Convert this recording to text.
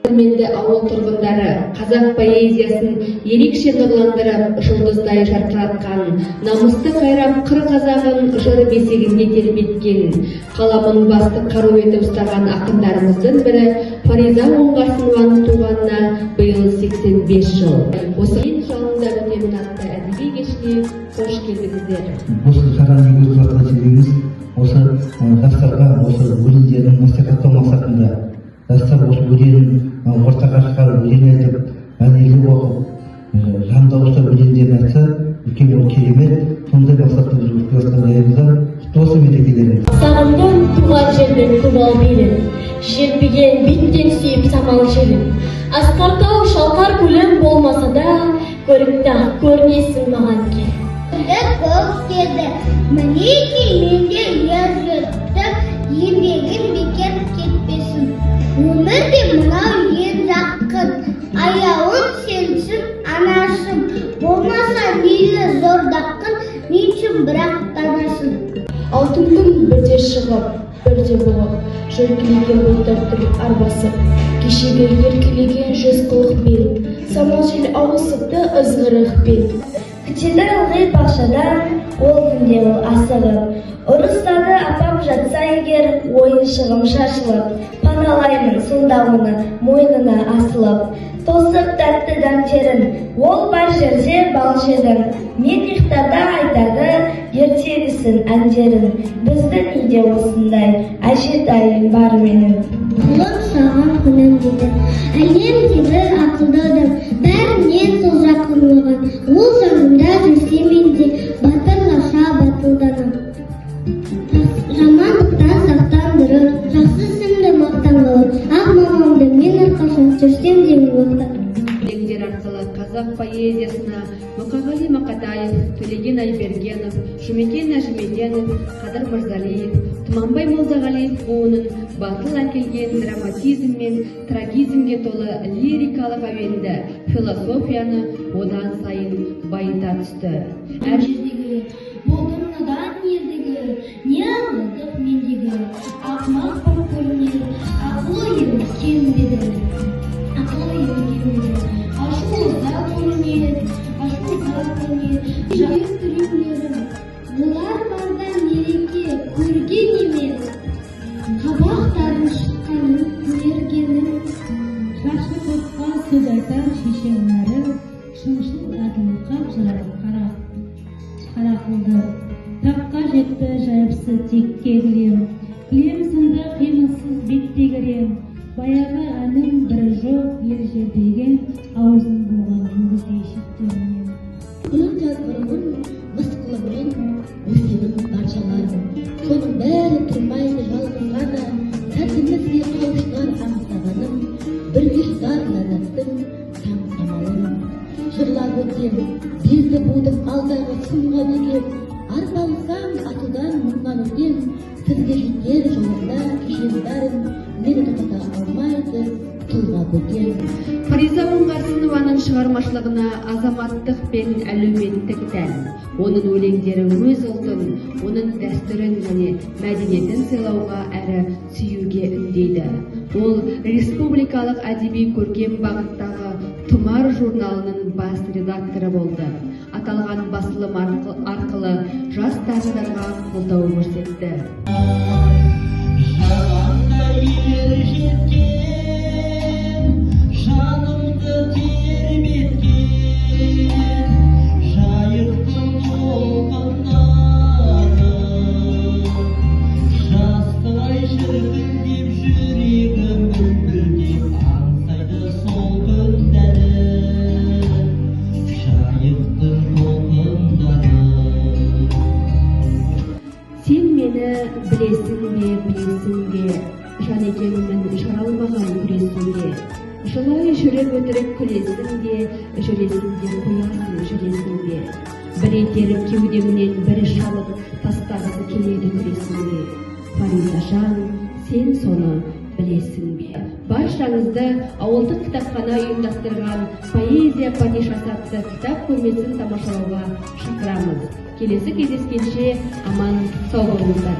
Менде ауыл тұрғындары қазақ поэзиясын ерекше нұрландырып, жұлдыздай жарқыратқан, намысты қайрап қыр қазағын жыр бесігінде тербеткен, қаламын басты қару етіп ұстаған ақындарымыздың бірі Фариза Оңғарсынованың туғанына биыл 85 жыл. Осы ел жанында өтемін атты әдеби кешіне қош келдіңіздер. Осы шараның негізгі себебіміз осы жастарға осы өлеңдерін насихаттау мақсатында, жастар осы өлеңін ортаға шығарып, өлең айтып, мәнерлеп оқып, жан дауыста өлеңдерін айтса, үлкен ол керемет. Сондай мақсатта біз өткізіп жатқан жайымыздан құтты болсын мерекелеріңіз. Сағындым туған жердің көбал белін, желпіген беттен сүйіп самал желін. Асқартау шалқар көлім болмаса да, көрікті көрінесің маған кел. Көп деді, мінеки менде ер жұрттым, еңбегім бекер кетпесін. Өмір де мынау ең жақын, аяуым сенсің анашым. Болмаса мейлі зордақын, мен үшін бірақ танасың. Алтындың бірде шығып, бірде бұғып, жүркілеген бұлттар арбасып, кешегі еркілеген жүз қылықпен, самал жел ауысыпты ызғырықпен. Күтеді ылғи бақшадан, ол күнде ол асығып, ұрыстады апам жатса егер, ойыншығым шашылып, паналаймын сонда оны мойнына асылып. Тосып тәтті дәмтерін, ол бар жерде балшедім, мен ұйықтарда айтады ертегісін әндерін. Біздің үйде осындай әжетайым бар менің. Құлып саған күнім деді, әлемдегі ақылдадым, бәрінен сол жақынлығын. Ол жанымда жүрсе менде батырлаша батылданым. Жамандықтан сақтандырып, жақсы ісімді мақтанып, ақ мамамды мен әрқашан жүрсем демін оқтап. Өлеңдер арқылы қазақ поэзиясына Мұқағали Мақатаев, Төлеген Айбергенов, Жұмекен Нәжімеденов, Қадыр Мырзалиев, Тұманбай Молдағалиев буынын батыл әкелген драматизм мен трагизмге толы лирикалық әуенді философияны одан сайын байыта түсті. Болдым надан ердігі, не аңыздық мендегі, ақымақ бір көрінер, ақыл ойым кемдеді. Ашуызда көрінер, жайық түрімдерім, олар барда мереке көрген емес, қабақтарын шыққанын көргенім. Жақсы қотқа сөз айтар шешеңнәрі, шыншыл әділқап жыраққара қарақылды. Таққа жетті жайыпсы текке кілем, кілем сынды қимылсыз бетте керем. Баяғы әнім бірі жоқ ел жердеген, аузын болған өгіздей шеттенген. Өте ұрғын мысқылымен өсенім баршаларым, соның бәрі тұрмайды жалғыз ғана, сәтімізге қауышқан аңсағаным, бірге жұтар ләззаттың таң самалын. Жырлап өтем, белді будым алдағы сынға бекем, арпалсам атудан мұңнан өтем, сізге жетер жолында кешен бәрін, мені тоқтата алмайды тұлға бөтен. Фариза Оңғарсынованың шығармашылығына азаматтық пен әлеуметтік тән. Оның өлеңдері өз ұлтын, оның дәстүрін және мәдениетін сыйлауға әрі сүюге үндейді. Ол республикалық әдеби көркем бағыттағы Тұмар журналының бас редакторы болды. Аталған басылым арқылы жас дарындарға қолдау көрсетті. Жанымды тербеткен жайықтың толқындары, жастай жүргін деп жүрегім бүлбүлдеп аңсайды сол күндері, жайықтың толқындары. Сен мені білесің бе, жан екенімін жаралмаған күресіңде. Жылай жүріп өтірік күлесің де, жүресің де, қоясың жүресің де. Бір етеріп кеудемнен бірі шалып, тастағысы келеді күресіңде. Фариза жан, сен соны білесің бе? Баршаңызды ауылдық кітапхана ұйымдастырған поэзия падишасы атты кітап көрмесін тамашалауға шақырамыз. Келесі кездескенше аман сау болыңыздар.